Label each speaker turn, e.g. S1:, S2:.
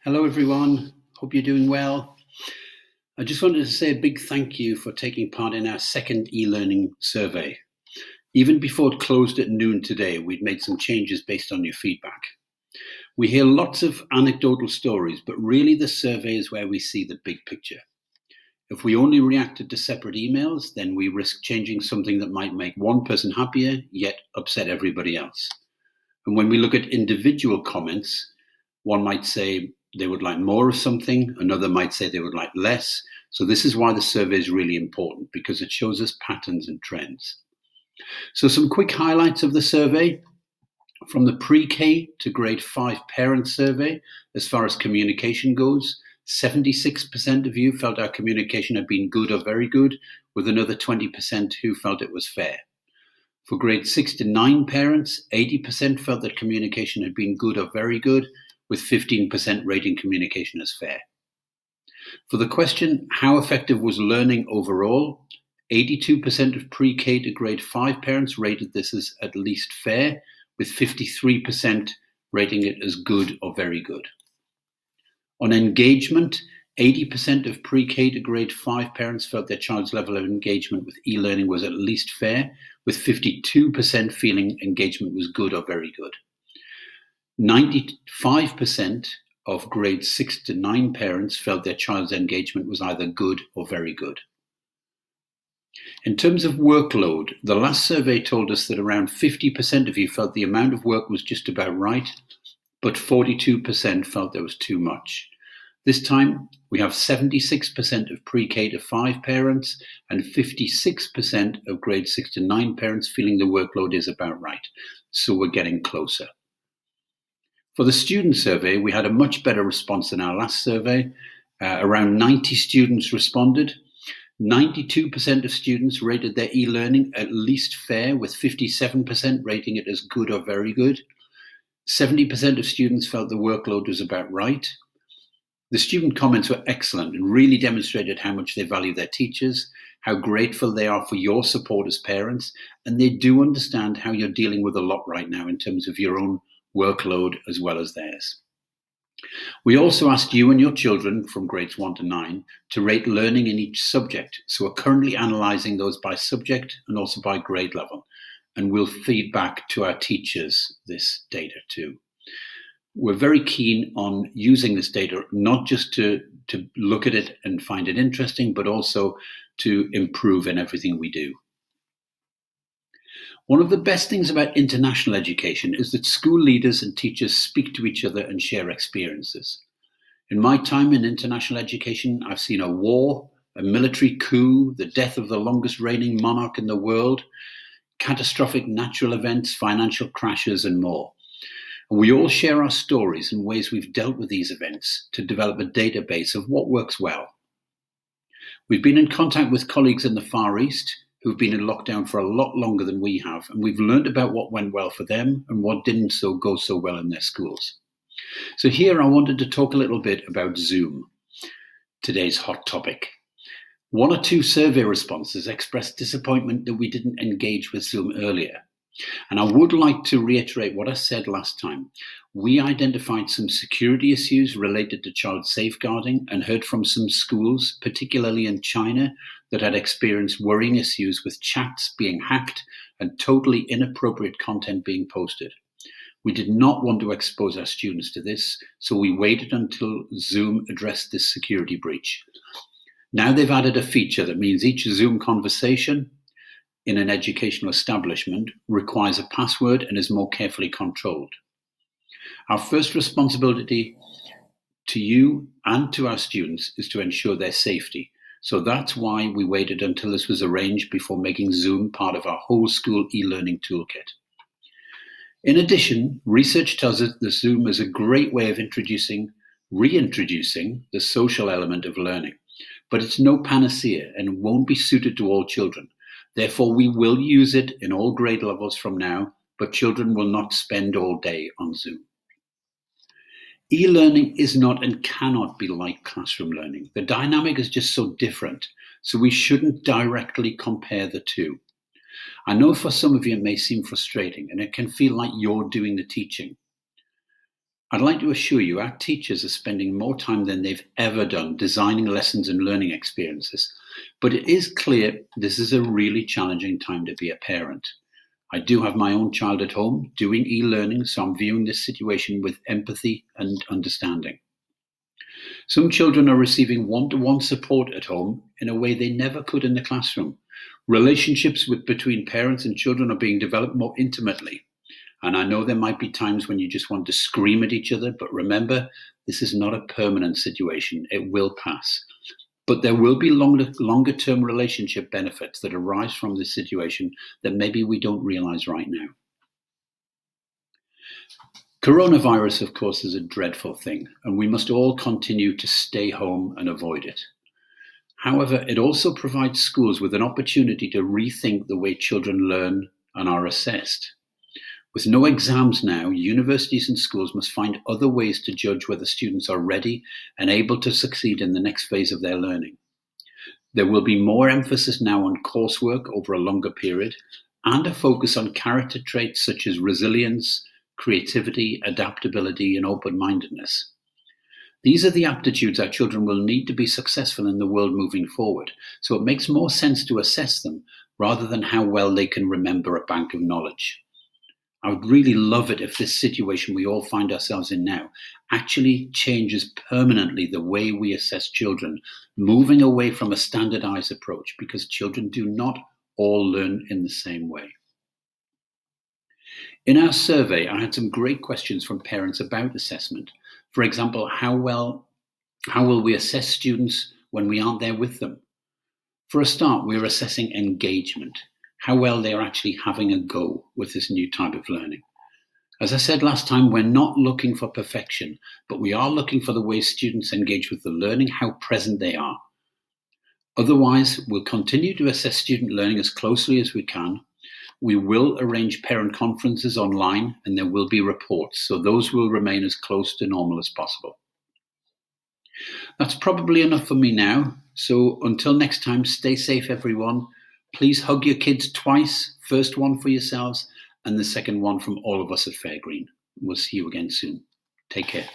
S1: Hello, everyone. Hope you're doing well. I just wanted to say a big thank you for taking part in our second e-learning survey. Even before it closed at noon today, we'd made some changes based on your feedback. We hear lots of anecdotal stories, but really the survey is where we see the big picture. If we only reacted to separate emails, then we risk changing something that might make one person happier, yet upset everybody else. And when we look at individual comments, one might say they would like more of something, another might say they would like less. So this is why the survey is really important, because it shows us patterns and trends. So some quick highlights of the survey. From the pre-K to grade 5 parent survey, as far as communication goes, 76% of you felt our communication had been good or very good, with another 20% who felt it was fair. For grade 6 to 9 parents, 80% felt that communication had been good or very good, with 15% rating communication as fair. For the question, how effective was learning overall? 82% of pre-K to grade 5 parents rated this as at least fair, with 53% rating it as good or very good. On engagement, 80% of pre-K to grade 5 parents felt their child's level of engagement with e-learning was at least fair, with 52% feeling engagement was good or very good. 95% of grade 6 to 9 parents felt their child's engagement was either good or very good. In terms of workload, the last survey told us that around 50% of you felt the amount of work was just about right, but 42% felt there was too much. This time, we have 76% of pre-K to 5 parents and 56% of grade 6 to 9 parents feeling the workload is about right. So we're getting closer. For the student survey, we had a much better response than our last survey. Around 90 students responded. 92% of students rated their e-learning at least fair, with 57% rating it as good or very good. 70% of students felt the workload was about right. The student comments were excellent and really demonstrated how much they value their teachers, how grateful they are for your support as parents, and they do understand how you're dealing with a lot right now in terms of your own workload as well as theirs. We also asked you and your children from grades 1 to 9 to rate learning in each subject. So we're currently analysing those by subject and also by grade level. And we'll feed back to our teachers this data too. We're very keen on using this data, not just to look at it and find it interesting, but also to improve in everything we do. One of the best things about international education is that school leaders and teachers speak to each other and share experiences. In my time in international education, I've seen a war, a military coup, the death of the longest reigning monarch in the world, catastrophic natural events, financial crashes, and more. And we all share our stories and ways we've dealt with these events to develop a database of what works well. We've been in contact with colleagues in the Far East who've been in lockdown for a lot longer than we have, and we've learned about what went well for them and what didn't go so well in their schools. So here I wanted to talk a little bit about Zoom, today's hot topic. 1 or 2 survey responses expressed disappointment that we didn't engage with Zoom earlier. And I would like to reiterate what I said last time. We identified some security issues related to child safeguarding and heard from some schools, particularly in China, that had experienced worrying issues with chats being hacked and totally inappropriate content being posted. We did not want to expose our students to this, so we waited until Zoom addressed this security breach. Now they've added a feature that means each Zoom conversation in an educational establishment requires a password and is more carefully controlled. Our first responsibility to you and to our students is to ensure their safety. So that's why we waited until this was arranged before making Zoom part of our whole school e-learning toolkit. In addition, research tells us that Zoom is a great way of reintroducing the social element of learning, but it's no panacea and won't be suited to all children. Therefore, we will use it in all grade levels from now, but children will not spend all day on Zoom. E-learning is not and cannot be like classroom learning. The dynamic is just so different, so we shouldn't directly compare the two. I know for some of you it may seem frustrating and it can feel like you're doing the teaching. I'd like to assure you our teachers are spending more time than they've ever done designing lessons and learning experiences. But it is clear this is a really challenging time to be a parent. I do have my own child at home doing e-learning, so I'm viewing this situation with empathy and understanding. Some children are receiving one-to-one support at home in a way they never could in the classroom. Relationships between parents and children are being developed more intimately. And I know there might be times when you just want to scream at each other, but remember, this is not a permanent situation. It will pass. But there will be longer term relationship benefits that arise from this situation that maybe we don't realize right now. Coronavirus, of course, is a dreadful thing, and we must all continue to stay home and avoid it. However, it also provides schools with an opportunity to rethink the way children learn and are assessed. With no exams now, universities and schools must find other ways to judge whether students are ready and able to succeed in the next phase of their learning. There will be more emphasis now on coursework over a longer period and a focus on character traits such as resilience, creativity, adaptability, and open-mindedness. These are the aptitudes our children will need to be successful in the world moving forward, so it makes more sense to assess them rather than how well they can remember a bank of knowledge. I would really love it if this situation we all find ourselves in now actually changes permanently the way we assess children, moving away from a standardized approach, because children do not all learn in the same way. In our survey, I had some great questions from parents about assessment. For example, how will we assess students when we aren't there with them? For a start, we're assessing engagement, how well they are actually having a go with this new type of learning. As I said last time, we're not looking for perfection, but we are looking for the way students engage with the learning, how present they are. Otherwise, we'll continue to assess student learning as closely as we can. We will arrange parent conferences online, and there will be reports, so those will remain as close to normal as possible. That's probably enough for me now. So until next time, stay safe, everyone. Please hug your kids twice, first one for yourselves and the second one from all of us at Fairgreen. We'll see you again soon. Take care.